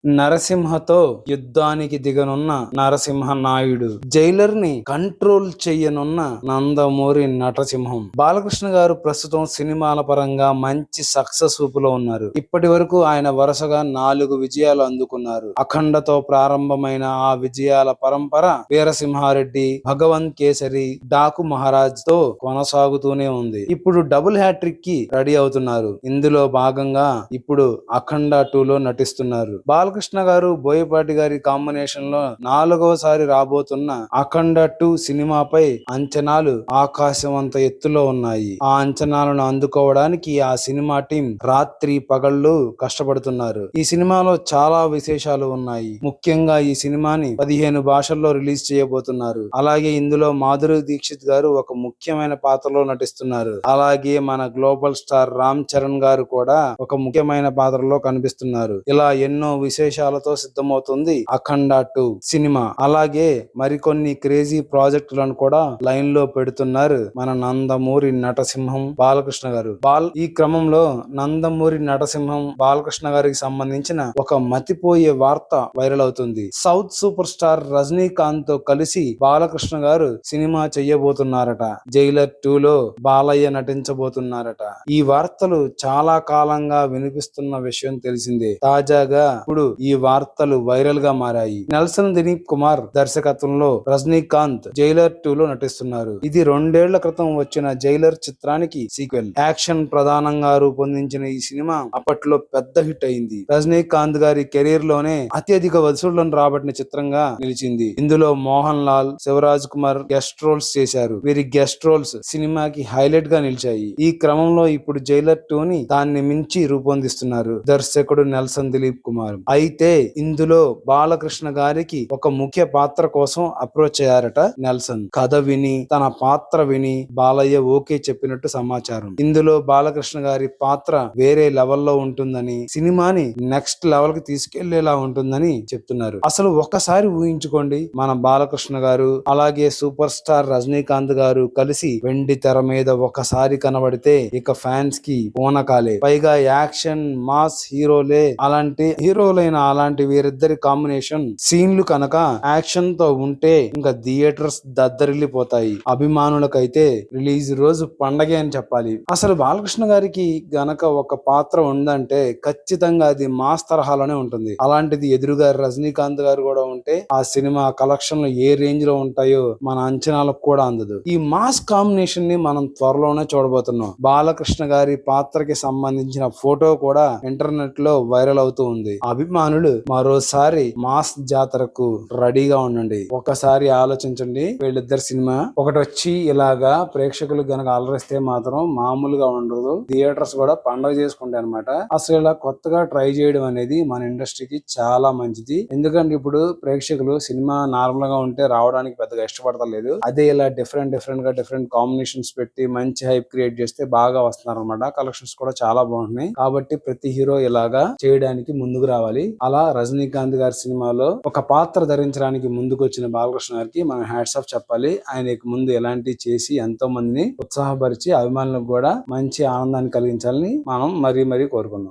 నరసింహతో యుద్ధానికి దిగనున్న నరసింహ నాయుడు, జైలర్ ని కంట్రోల్ చెయ్యనున్న నందమూరి నటసింహం. బాలకృష్ణ గారు ప్రస్తుతం సినిమాల పరంగా మంచి సక్సెస్ ఊపులో ఉన్నారు. ఇప్పటి వరకు ఆయన వరుసగా 4 విజయాలు అందుకున్నారు. అఖండతో ప్రారంభమైన ఆ విజయాల పరంపర వీరసింహారెడ్డి, భగవంత్ కేసరి, డాకు మహారాజ్ తో కొనసాగుతూనే ఉంది. ఇప్పుడు డబుల్ హ్యాట్రిక్ కి రెడీ అవుతున్నారు. ఇందులో భాగంగా ఇప్పుడు అఖండ 2లో నటిస్తున్నారు. బాలకృష్ణ గారు, బోయపాటి గారి కాంబినేషన్ లో 4వసారి రాబోతున్న అఖండ 2 సినిమాపై అంచనాలు ఆకాశం అంత ఎత్తులో ఉన్నాయి. ఆ అంచనాలను అందుకోవడానికి ఆ సినిమా టీం రాత్రి పగళ్ళు కష్టపడుతున్నారు. ఈ సినిమాలో చాలా విశేషాలు ఉన్నాయి. ముఖ్యంగా ఈ సినిమాని 15 భాషల్లో రిలీజ్ చేయబోతున్నారు. అలాగే ఇందులో మాధురి దీక్షిత్ గారు ఒక ముఖ్యమైన పాత్రలో నటిస్తున్నారు. అలాగే మన గ్లోబల్ స్టార్ రామ్ చరణ్ గారు కూడా ఒక ముఖ్యమైన పాత్రలో కనిపిస్తున్నారు. ఇలా ఎన్నో విశేషాలతో సిద్ధమవుతుంది అఖండ 2 సినిమా. అలాగే మరికొన్ని క్రేజీ ప్రాజెక్టులను కూడా లైన్ లో పెడుతున్నారు మన నందమూరి నటసింహం బాలకృష్ణ గారు. ఈ క్రమంలో నందమూరి నటసింహం బాలకృష్ణ గారికి సంబంధించిన ఒక మతిపోయే వార్త వైరల్ అవుతుంది. సౌత్ సూపర్ స్టార్ రజనీకాంత్ తో కలిసి బాలకృష్ణ గారు సినిమా చెయ్యబోతున్నారట. జైలర్ 2లో బాలయ్య నటించబోతున్నారట. ఈ వార్తలు చాలా కాలంగా వినిపిస్తున్న విషయం తెలిసిందే. తాజాగా ఇప్పుడు ఈ వార్తలు వైరల్ గా మారాయి. నెల్సన్ దిలీప్ కుమార్ దర్శకత్వంలో రజనీకాంత్ జైలర్ 2లో నటిస్తున్నారు. ఇది 2 ఏళ్ల క్రితం వచ్చిన జైలర్ చిత్రానికి సీక్వెల్. యాక్షన్ ప్రధానంగా రూపొందించిన ఈ సినిమా అప్పట్లో పెద్ద హిట్ అయింది. రజనీకాంత్ గారి కెరీర్ లోనే అత్యధిక వసూళ్లను రాబట్టిన చిత్రంగా నిలిచింది. ఇందులో మోహన్ లాల్, శివరాజ్ కుమార్ గెస్ట్ రోల్స్ చేశారు. వీరి గెస్ట్ రోల్స్ సినిమాకి హైలైట్ గా నిలిచాయి. ఈ క్రమంలో ఇప్పుడు జైలర్ 2ని దాన్ని మించి రూపొందిస్తున్నారు దర్శకుడు నెల్సన్ దిలీప్ కుమార్. అయితే ఇందులో బాలకృష్ణ గారికి ఒక ముఖ్య పాత్ర కోసం అప్రోచ్ అయ్యారట నెల్సన్. కథ విని తన పాత్ర విని బాలయ్య ఓకే చెప్పినట్టు సమాచారం. ఇందులో బాలకృష్ణ గారి పాత్ర వేరే లెవెల్లో ఉంటుందని, సినిమాని నెక్స్ట్ లెవెల్ కి తీసుకెళ్లేలా ఉంటుందని చెప్తున్నారు. అసలు ఒక్కసారి ఊహించుకోండి, మన బాలకృష్ణ గారు అలాగే సూపర్ స్టార్ రజనీకాంత్ గారు కలిసి వెండి తెర మీద ఒకసారి కనబడితే ఇక ఫ్యాన్స్ కి పూనకాలే. పైగా యాక్షన్ మాస్ హీరోలే, అలాంటి వీరిద్దరి కాంబినేషన్ సీన్లు కనుక యాక్షన్ తో ఉంటే ఇంకా థియేటర్స్ దద్దరిల్లిపోతాయి. అభిమానులకైతే రిలీజ్ రోజు పండగే అని చెప్పాలి. అసలు బాలకృష్ణ గారికి గనక ఒక పాత్ర ఉందంటే ఖచ్చితంగా అది మాస్ తరహాలోనే ఉంటుంది. అలాంటిది ఎదురుగా రజనీకాంత్ గారు కూడా ఉంటే ఆ సినిమా కలెక్షన్లు ఏ రేంజ్ లో ఉంటాయో మన అంచనాలకు కూడా అందదు. ఈ మాస్ కాంబినేషన్ ని మనం త్వరలోనే చూడబోతున్నాం. బాలకృష్ణ గారి పాత్రకి సంబంధించిన ఫోటో కూడా ఇంటర్నెట్ లో వైరల్ అవుతూ ఉంది. అభిమానులు మరోసారి మాస్ జాతరకు రెడీగా ఉండండి. ఒకసారి ఆలోచించండి, వీళ్ళిద్దరు సినిమా ఒకటి వచ్చి ఇలాగా ప్రేక్షకులు గనక అలరిస్తే మాత్రం మామూలుగా ఉండదు. థియేటర్స్ కూడా పండుగ చేసుకుంటాయి అనమాట. అసలు ఇలా కొత్తగా ట్రై చేయడం అనేది మన ఇండస్ట్రీకి చాలా మంచిది. ఎందుకంటే ఇప్పుడు ప్రేక్షకులు సినిమా నార్మల్ గా ఉంటే రావడానికి పెద్దగా ఇష్టపడతలేదు. అదే ఇలా డిఫరెంట్ కాంబినేషన్స్ పెట్టి మంచి హైప్ క్రియేట్ చేస్తే బాగా వస్తున్నారు అనమాట. కలెక్షన్స్ కూడా చాలా బాగుంటున్నాయి. కాబట్టి ప్రతి హీరో ఇలాగా చేయడానికి ముందుకు రావాలి. అలా రజనీకాంత్ గారి సినిమాలో ఒక పాత్ర ధరించడానికి ముందుకు వచ్చిన బాలకృష్ణ గారికి మనం హ్యాట్స్ ఆఫ్ చెప్పాలి. ఆయనకు ముందు ఎలాంటి చేసి ఎంతో మందిని ఉత్సాహపరిచి అభిమానులకు కూడా మంచి ఆనందాన్ని కలిగించాలని మనం మరీ కోరుకుందాం.